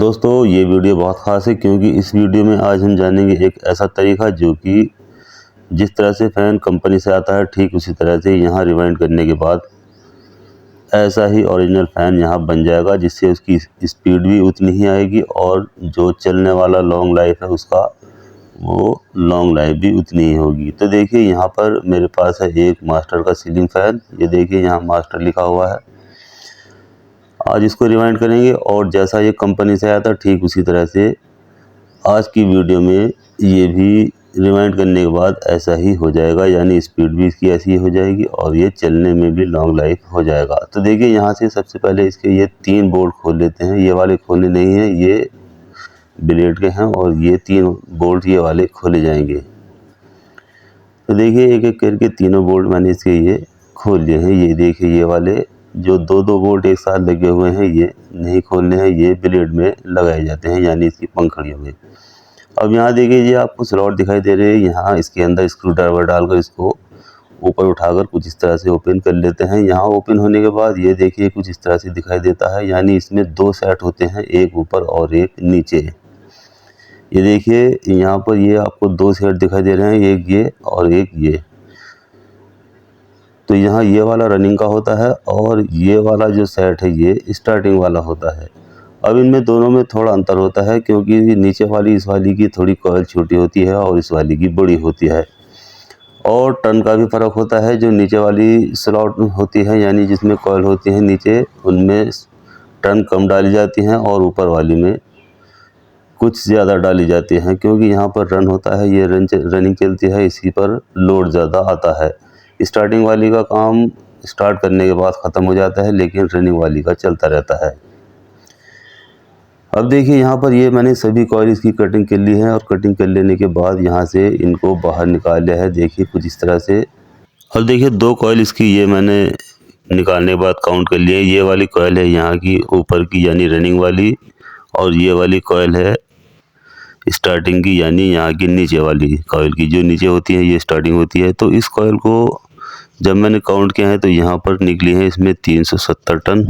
दोस्तों ये वीडियो बहुत ख़ास है क्योंकि इस वीडियो में आज हम जानेंगे एक ऐसा तरीका जो कि जिस तरह से फ़ैन कंपनी से आता है ठीक उसी तरह से यहाँ रिवाइंड करने के बाद ऐसा ही ओरिजिनल फ़ैन यहाँ बन जाएगा, जिससे उसकी स्पीड भी उतनी ही आएगी और जो चलने वाला लॉन्ग लाइफ है उसका वो लॉन्ग लाइफ भी उतनी ही होगी। तो देखिए यहाँ पर मेरे पास है एक मास्टर का सीलिंग फ़ैन। ये देखिए यहाँ मास्टर लिखा हुआ है। आज इसको रिवाइंड करेंगे और जैसा ये कंपनी से आया था ठीक उसी तरह से आज की वीडियो में ये भी रिवाइंड करने के बाद ऐसा ही हो जाएगा, यानी स्पीड भी इसकी ऐसी ही हो जाएगी और ये चलने में भी लॉन्ग लाइफ हो जाएगा। तो देखिए यहाँ से सबसे पहले इसके ये 3 बोल्ट खोल लेते हैं। ये वाले खोलने नहीं हैं, ये ब्लेड के हैं और ये 3 बोल्ट ये वाले खोले जाएंगे। तो देखिए एक एक करके तीनों बोल्ट मैंने इसके ये खोल लिए हैं। ये देखिए ये वाले जो 2-2 बोल्ट एक साथ लगे हुए हैं ये नहीं खोलने हैं, ये ब्लेड में लगाए जाते हैं, यानी इसकी पंखड़ियों में। अब यहाँ देखिए ये आपको स्लॉट दिखाई दे रहे हैं। यहाँ इसके अंदर स्क्रू ड्राइवर डालकर इसको ऊपर उठाकर कुछ इस तरह से ओपन कर लेते हैं। यहाँ ओपन होने के बाद ये देखिए कुछ इस तरह से दिखाई देता है, यानी इसमें 2 सेट होते हैं, एक ऊपर और एक नीचे। ये देखिए यहाँ पर ये आपको 2 सेट दिखाई दे रहे हैं, एक ये और एक ये। तो यहाँ ये वाला रनिंग का होता है और ये वाला जो सेट है ये स्टार्टिंग वाला होता है। अब इनमें दोनों में थोड़ा अंतर होता है क्योंकि नीचे वाली इस वाली की थोड़ी कॉइल छोटी होती है और इस वाली की बड़ी होती है, और टर्न का भी फ़र्क होता है। जो नीचे वाली स्लॉट होती है यानी जिसमें कॉइल होती है नीचे, उनमें टर्न कम डाली जाती हैं और ऊपर वाली में कुछ ज़्यादा डाली जाती हैं, क्योंकि यहाँ पर रन होता है, ये रनिंग चलती है, इसी पर लोड ज़्यादा आता है। स्टार्टिंग वाली का काम स्टार्ट करने के बाद ख़त्म हो जाता है, लेकिन रनिंग वाली का चलता रहता है। अब देखिए यहाँ पर ये मैंने सभी कॉइल इसकी कटिंग कर ली है और कटिंग कर लेने के बाद यहाँ से इनको बाहर निकाल लिया है, देखिए कुछ इस तरह से। अब देखिए 2 कॉइल इसकी ये मैंने निकालने के बाद काउंट कर लिए। ये वाली कॉइल है यहाँ की ऊपर की यानी रनिंग वाली, और ये वाली कॉइल है स्टार्टिंग की यानी यहाँ की नीचे वाली कॉइल की। जो नीचे होती है ये स्टार्टिंग होती है। तो इस कॉइल को जब मैंने काउंट किया है तो यहाँ पर निकली है इसमें 370 टन।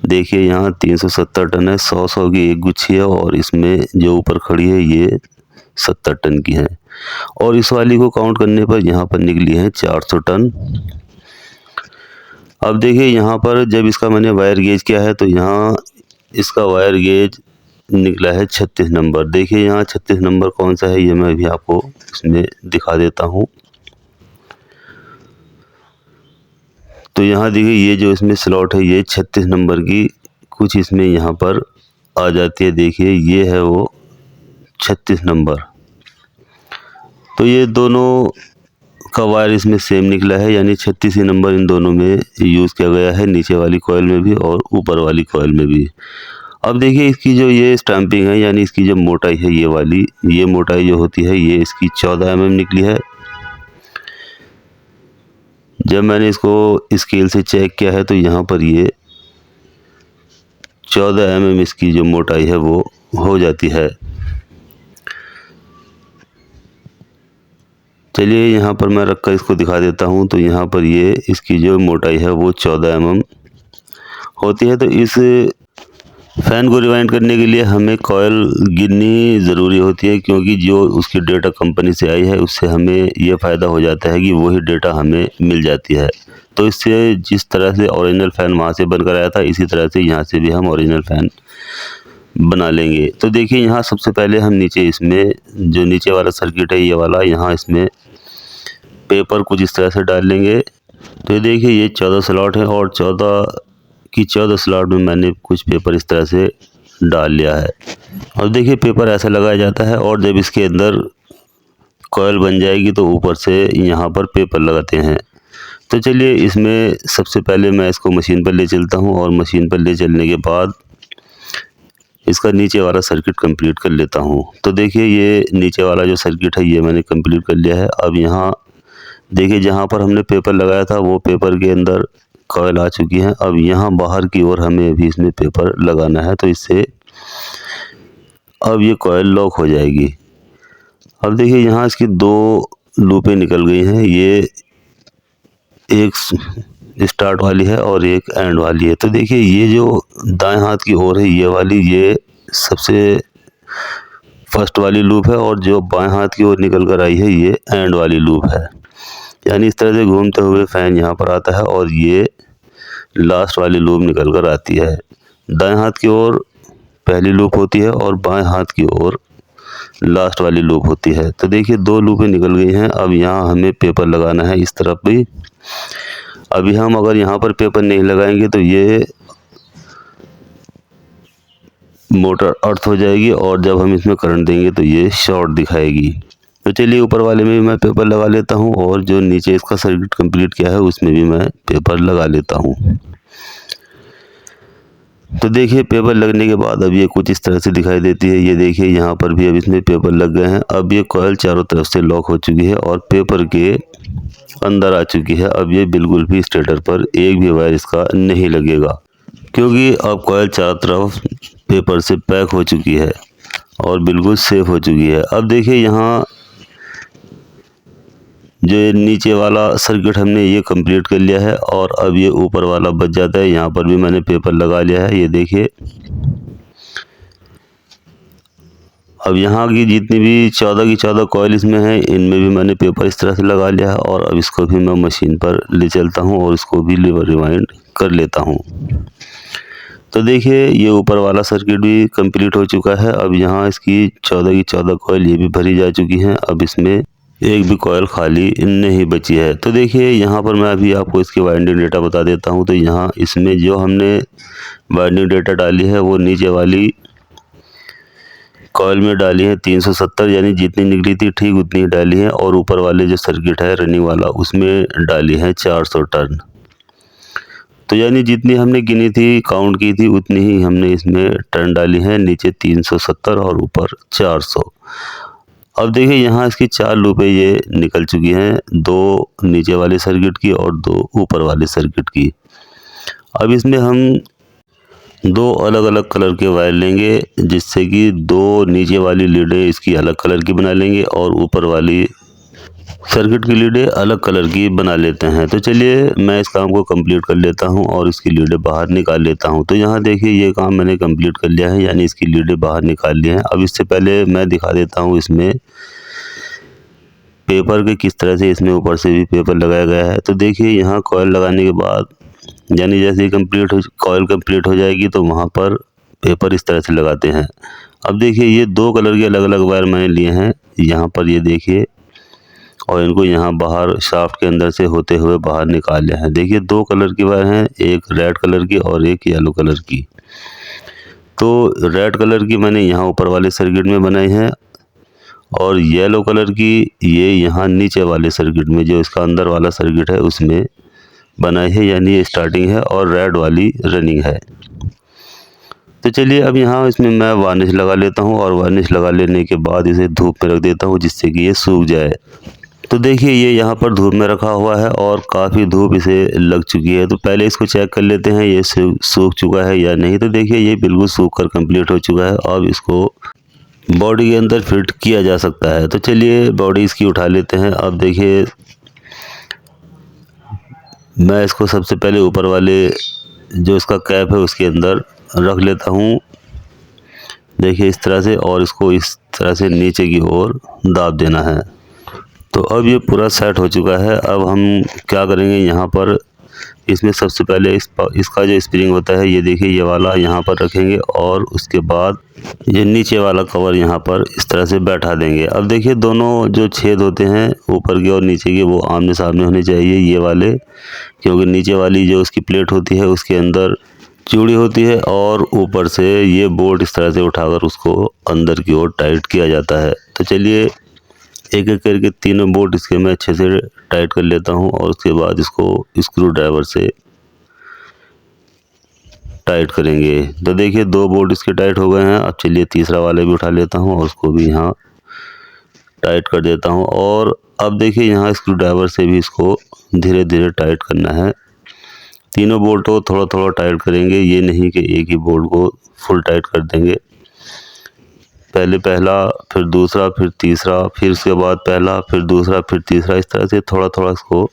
देखिए यहाँ 370 टन है, 100 की एक गुच्छी है और इसमें जो ऊपर खड़ी है ये 70 टन की है। और इस वाली को काउंट करने पर यहाँ पर निकली है 400 टन। अब देखिए यहाँ पर जब इसका मैंने वायर गेज किया है तो यहाँ इसका वायर गेज निकला है 36 नंबर। देखिए यहाँ 36 नंबर कौन सा है ये मैं भी आपको इसमें दिखा देता हूँ। तो यहाँ देखिए ये जो इसमें स्लॉट है ये 36 नंबर की कुछ इसमें यहाँ पर आ जाती है। देखिए ये है वो 36 नंबर। तो ये दोनों का वायर इसमें सेम निकला है, यानी 36 ही नंबर इन दोनों में यूज़ किया गया है, नीचे वाली कॉइल में भी और ऊपर वाली कॉइल में भी। अब देखिए इसकी जो ये स्टैंपिंग है यानी इसकी जो मोटाई है ये वाली, ये मोटाई जो होती है ये इसकी 14 mm निकली है। जब मैंने इसको स्केल से चेक किया है तो यहाँ पर ये 14 mm इसकी जो मोटाई है वो हो जाती है। चलिए यहाँ पर मैं रखकर इसको दिखा देता हूँ। तो यहाँ पर ये इसकी जो मोटाई है वो 14 mm होती है। तो इस फ़ैन को रिवाइंड करने के लिए हमें कॉइल गिननी ज़रूरी होती है, क्योंकि जो उसकी डेटा कंपनी से आई है उससे हमें ये फ़ायदा हो जाता है कि वही डेटा हमें मिल जाती है। तो इससे जिस तरह से ओरिजिनल फ़ैन वहाँ से बनकर आया था इसी तरह से यहाँ से भी हम ओरिजिनल फ़ैन बना लेंगे। तो देखिए यहाँ सबसे पहले हम नीचे इसमें जो नीचे वाला सर्किट है ये वाला, यहाँ इसमें पेपर कुछ इस तरह से डाल लेंगे। तो ये देखिए ये 14 स्लॉट है और 14 स्लॉट में मैंने कुछ पेपर इस तरह से डाल लिया है। और देखिए पेपर ऐसा लगाया जाता है और जब इसके अंदर कॉइल बन जाएगी तो ऊपर से यहाँ पर पेपर लगाते हैं। तो चलिए इसमें सबसे पहले मैं इसको मशीन पर ले चलता हूँ और मशीन पर ले चलने के बाद इसका नीचे वाला सर्किट कंप्लीट कर लेता हूँ। तो देखिए ये नीचे वाला जो सर्किट है ये मैंने कंप्लीट कर लिया है। अब यहाँ देखिए जहाँ पर हमने पेपर लगाया था वो पेपर के अंदर कॉइल आ चुकी है। अब यहाँ बाहर की ओर हमें अभी इसमें पेपर लगाना है, तो इससे अब ये कॉइल लॉक हो जाएगी। अब देखिए यहाँ इसकी 2 लूपें निकल गई हैं। ये एक स्टार्ट वाली है और एक एंड वाली है। तो देखिए ये जो दाएं हाथ की ओर है ये वाली, ये सबसे फर्स्ट वाली लूप है और जो बाएं हाथ की ओर निकल कर आई है ये एंड वाली लूप है। यानी इस तरह से घूमते हुए फैन यहाँ पर आता है और ये लास्ट वाली लूप निकल कर आती है। दाएं हाथ की ओर पहली लूप होती है और बाएं हाथ की ओर लास्ट वाली लूप होती है। तो देखिए दो लूपें निकल गई हैं। अब यहाँ हमें पेपर लगाना है इस तरफ भी। अभी हम अगर यहाँ पर पेपर नहीं लगाएंगे तो ये मोटर अर्थ हो जाएगी और जब हम इसमें करंट देंगे तो ये शॉर्ट दिखाएगी। तो चलिए ऊपर वाले में भी मैं पेपर लगा लेता हूँ और जो नीचे इसका सर्किट कंप्लीट किया है उसमें भी मैं पेपर लगा लेता हूँ। तो देखिए पेपर लगने के बाद अब ये कुछ इस तरह से दिखाई देती है। ये देखिए यहाँ पर भी अब इसमें पेपर लग गए हैं। अब ये कॉइल चारों तरफ से लॉक हो चुकी है और पेपर के अंदर आ चुकी है। अब ये बिल्कुल भी स्टेटर पर एक भी वायर इसका नहीं लगेगा, क्योंकि अब कॉइल चारों तरफ पेपर से पैक हो चुकी है और बिल्कुल सेफ हो चुकी है। अब देखिए यहाँ जो ये नीचे वाला सर्किट हमने ये कंप्लीट कर लिया है और अब ये ऊपर वाला बच जाता है। यहाँ पर भी मैंने पेपर लगा लिया है। ये देखिए अब यहाँ की जितनी भी 14 की 14 कॉइल इसमें है इनमें भी मैंने पेपर इस तरह से लगा लिया है और अब इसको भी मैं मशीन पर ले चलता हूँ और इसको भी रिवाइंड कर लेता हूँ। तो देखिए ये ऊपर वाला सर्किट भी कंप्लीट हो चुका है। अब यहाँ इसकी 14 की 14 कॉइल ये भी भरी जा चुकी हैं। अब इसमें एक भी कॉइल खाली नहीं बची है। तो देखिए यहाँ पर मैं अभी आपको इसकी वाइंडिंग डेटा बता देता हूँ। तो यहाँ इसमें जो हमने वाइंडिंग डेटा डाली है वो नीचे वाली कॉइल में डाली है 370, यानी जितनी निकली थी ठीक उतनी ही डाली है। और ऊपर वाले जो सर्किट है रनिंग वाला उसमें डाली है 400 टर्न। तो यानी जितनी हमने गिनी थी काउंट की थी उतनी ही हमने इसमें टर्न डाली है। नीचे 370 और ऊपर 400। अब देखिए यहाँ इसकी 4 लूपें ये निकल चुकी हैं, 2 नीचे वाले सर्किट की और 2 ऊपर वाले सर्किट की। अब इसमें हम 2 अलग अलग कलर के वायर लेंगे, जिससे कि 2 नीचे वाली लीडें इसकी अलग कलर की बना लेंगे और ऊपर वाली सर्किट की लीडें अलग कलर की बना लेते हैं। तो चलिए मैं इस काम को कंप्लीट कर लेता हूं और इसकी लीडें बाहर निकाल लेता हूं। तो यहाँ देखिए ये काम मैंने कंप्लीट कर लिया है, यानी इसकी लीडें बाहर निकाल ली हैं। अब इससे पहले मैं दिखा देता हूं इसमें पेपर के किस तरह से इसमें ऊपर से भी पेपर लगाया गया है। तो देखिए यहाँ कॉइल लगाने के बाद यानी जैसे ही कॉइल कंप्लीट हो जाएगी तो वहाँ पर पेपर इस तरह से लगाते हैं। अब देखिए ये 2 कलर के अलग अलग वायर मैंने लिए हैं यहाँ पर, ये देखिए, और इनको यहाँ बाहर शाफ्ट के अंदर से होते हुए बाहर निकाल लिया है। देखिए 2 कलर की वायर हैं, एक रेड कलर की और एक येलो कलर की। तो रेड कलर की मैंने यहाँ ऊपर वाले सर्किट में बनाई है और येलो कलर की ये यहाँ नीचे वाले सर्किट में, जो इसका अंदर वाला सर्किट है उसमें बनाई है, यानी ये स्टार्टिंग है और रेड वाली रनिंग है। तो चलिए अब यहाँ इसमें मैं वार्निश लगा लेता हूँ और वार्निश लगा लेने के बाद इसे धूप में रख देता हूँ जिससे कि ये सूख जाए। तो देखिए ये यहाँ पर धूप में रखा हुआ है और काफ़ी धूप इसे लग चुकी है। तो पहले इसको चेक कर लेते हैं ये सूख चुका है या नहीं। तो देखिए ये बिल्कुल सूख कर कंप्लीट हो चुका है। अब इसको बॉडी के अंदर फिट किया जा सकता है। तो चलिए बॉडी इसकी उठा लेते हैं। अब देखिए मैं इसको सबसे पहले ऊपर वाले जो इसका कैप है उसके अंदर रख लेता हूँ, देखिए इस तरह से, और इसको इस तरह से नीचे की ओर दाब देना है। तो अब ये पूरा सेट हो चुका है। अब हम क्या करेंगे, यहाँ पर इसमें सबसे पहले इसका जो स्प्रिंग होता है ये देखिए ये वाला यहाँ पर रखेंगे और उसके बाद ये नीचे वाला कवर यहाँ पर इस तरह से बैठा देंगे। अब देखिए दोनों जो छेद होते हैं ऊपर के और नीचे के वो आमने सामने होने चाहिए ये वाले, क्योंकि नीचे वाली जो उसकी प्लेट होती है उसके अंदर चूड़ी होती है और ऊपर से ये बोल्ट इस तरह से उठाकर उसको अंदर की ओर टाइट किया जाता है। तो चलिए एक एक करके तीनों बोल्ट इसके मैं अच्छे से टाइट कर लेता हूँ और उसके बाद इसको स्क्रू ड्राइवर से टाइट करेंगे। तो देखिए 2 बोल्ट इसके टाइट हो गए हैं। अब चलिए तीसरा वाला भी उठा लेता हूँ और उसको भी यहाँ टाइट कर देता हूँ। और अब देखिए यहाँ स्क्रू ड्राइवर से भी इसको धीरे धीरे टाइट करना है। तीनों बोल्ट को थोड़ा थोड़ा टाइट करेंगे, ये नहीं कि एक ही बोल्ट को फुल टाइट कर देंगे। पहले पहला, फिर दूसरा, फिर तीसरा, फिर उसके बाद पहला, फिर दूसरा, फिर तीसरा, इस तरह से थोड़ा थोड़ा इसको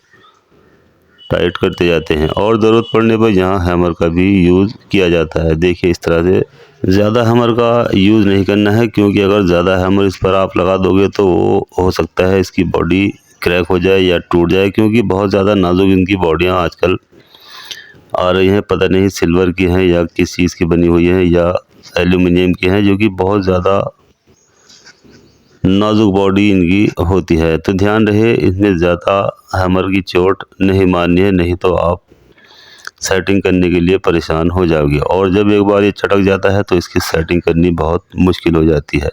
टाइट करते जाते हैं और ज़रूरत पड़ने पर यहाँ हैमर का भी यूज़ किया जाता है। देखिए इस तरह से ज़्यादा हैमर का यूज़ नहीं करना है, क्योंकि अगर ज़्यादा हैमर इस पर आप लगा दोगे तो वो हो सकता है इसकी बॉडी क्रैक हो जाए या टूट जाए, क्योंकि बहुत ज़्यादा नाजुक इनकी बॉडियाँ आजकल आ रही हैं। पता नहीं सिल्वर की हैं या किस चीज़ की बनी हुई हैं या एल्यूमिनियम की हैं, जो कि बहुत ज़्यादा नाजुक बॉडी इनकी होती है। तो ध्यान रहे इसमें ज़्यादा हैमर की चोट नहीं मारनी है, नहीं तो आप सेटिंग करने के लिए परेशान हो जाओगे। और जब एक बार ये चटक जाता है तो इसकी सेटिंग करनी बहुत मुश्किल हो जाती है।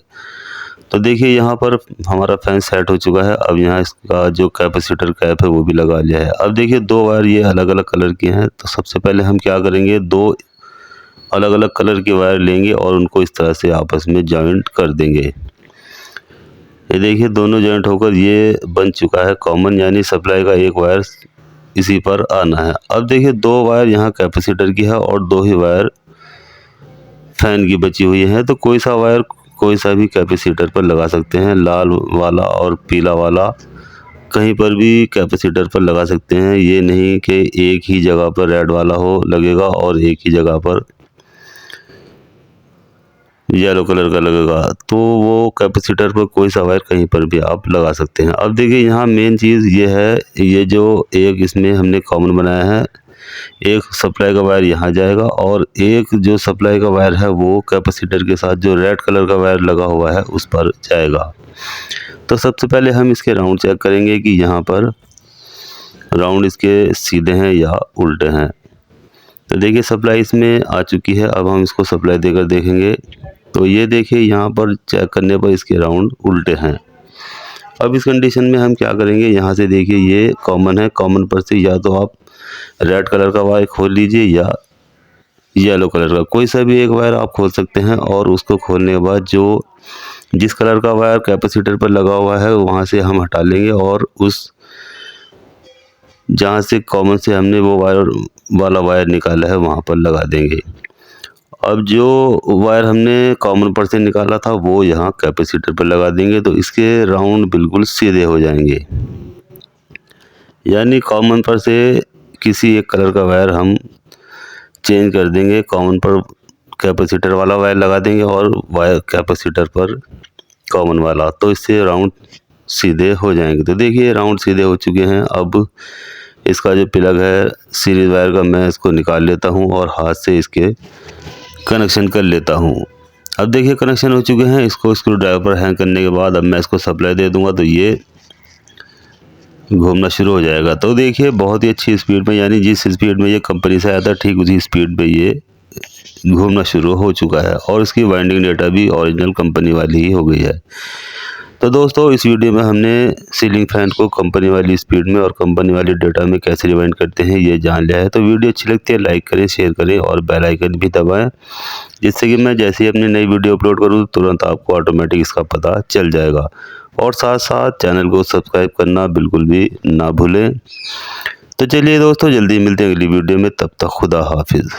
तो देखिए यहाँ पर हमारा फैन सेट हो चुका है। अब यहाँ इसका जो कैपेसिटर कैप है वो भी लगा लिया है। अब देखिए दो वायर ये अलग अलग कलर की हैं। तो सबसे पहले हम क्या करेंगे, दो अलग अलग कलर के वायर लेंगे और उनको इस तरह से आपस में जॉइंट कर देंगे। ये देखिए दोनों जॉइंट होकर ये बन चुका है कॉमन, यानी सप्लाई का एक वायर इसी पर आना है। अब देखिए दो वायर यहाँ कैपेसिटर की है और दो ही वायर फैन की बची हुई है। तो कोई सा वायर कोई सा भी कैपेसिटर पर लगा सकते हैं, लाल वाला और पीला वाला कहीं पर भी कैपेसिटर पर लगा सकते हैं। ये नहीं कि एक ही जगह पर रेड वाला हो लगेगा और एक ही जगह पर येलो कलर का लगेगा। तो वो कैपेसिटर पर कोई सा वायर कहीं पर भी आप लगा सकते हैं। अब देखिए यहाँ मेन चीज़ ये है, ये जो एक इसमें हमने कॉमन बनाया है, एक सप्लाई का वायर यहाँ जाएगा और एक जो सप्लाई का वायर है वो कैपेसिटर के साथ जो रेड कलर का वायर लगा हुआ है उस पर जाएगा। तो सबसे पहले हम इसके राउंड चेक करेंगे कि यहाँ पर राउंड इसके सीधे हैं या उल्टे हैं। तो देखिए सप्लाई इसमें आ चुकी है। अब हम इसको सप्लाई देकर देखेंगे तो ये देखिए यहाँ पर चेक करने पर इसके राउंड उल्टे हैं। अब इस कंडीशन में हम क्या करेंगे, यहाँ से देखिए ये कॉमन है, कॉमन पर से या तो आप रेड कलर का वायर खोल लीजिए या येलो कलर का, कोई सा भी एक वायर आप खोल सकते हैं। और उसको खोलने के बाद जो जिस कलर का वायर कैपेसिटर पर लगा हुआ है वहाँ से हम हटा लेंगे और उस जहाँ से कॉमन से हमने वो वायर निकाला है वहाँ पर लगा देंगे। अब जो वायर हमने कॉमन पर से निकाला था वो यहाँ कैपेसिटर पर लगा देंगे। तो इसके राउंड बिल्कुल सीधे हो जाएंगे, यानी कॉमन पर से किसी एक कलर का वायर हम चेंज कर देंगे, कॉमन पर कैपेसिटर वाला वायर लगा देंगे और वायर कैपेसिटर पर कॉमन वाला, तो इससे राउंड सीधे हो जाएंगे। तो देखिए राउंड सीधे हो चुके हैं। अब इसका जो प्लग है सीरीज वायर का, मैं इसको निकाल लेता हूँ और हाथ से इसके कनेक्शन कर लेता हूँ। अब देखिए कनेक्शन हो चुके हैं। इसको स्क्रू ड्राइवर पर हैंग करने के बाद अब मैं इसको सप्लाई दे दूंगा तो ये घूमना शुरू हो जाएगा। तो देखिए बहुत ही अच्छी स्पीड में, यानी जिस स्पीड में ये कंपनी से आया था ठीक उसी स्पीड में ये घूमना शुरू हो चुका है और इसकी वाइंडिंग डेटा भी ओरिजिनल कंपनी वाली ही हो गई है। तो दोस्तों इस वीडियो में हमने सीलिंग फैन को कंपनी वाली स्पीड में और कंपनी वाली डेटा में कैसे रिवाइंड करते हैं ये जान लिया है। तो वीडियो अच्छी लगती है लाइक करें, शेयर करें और बेल आइकन भी दबाएं, जिससे कि मैं जैसे ही अपनी नई वीडियो अपलोड करूँ तुरंत आपको ऑटोमेटिक इसका पता चल जाएगा। और साथ साथ चैनल को सब्सक्राइब करना बिल्कुल भी ना भूलें। तो चलिए दोस्तों जल्दी मिलते हैं अगली वीडियो में, तब तक खुदा हाफिज़।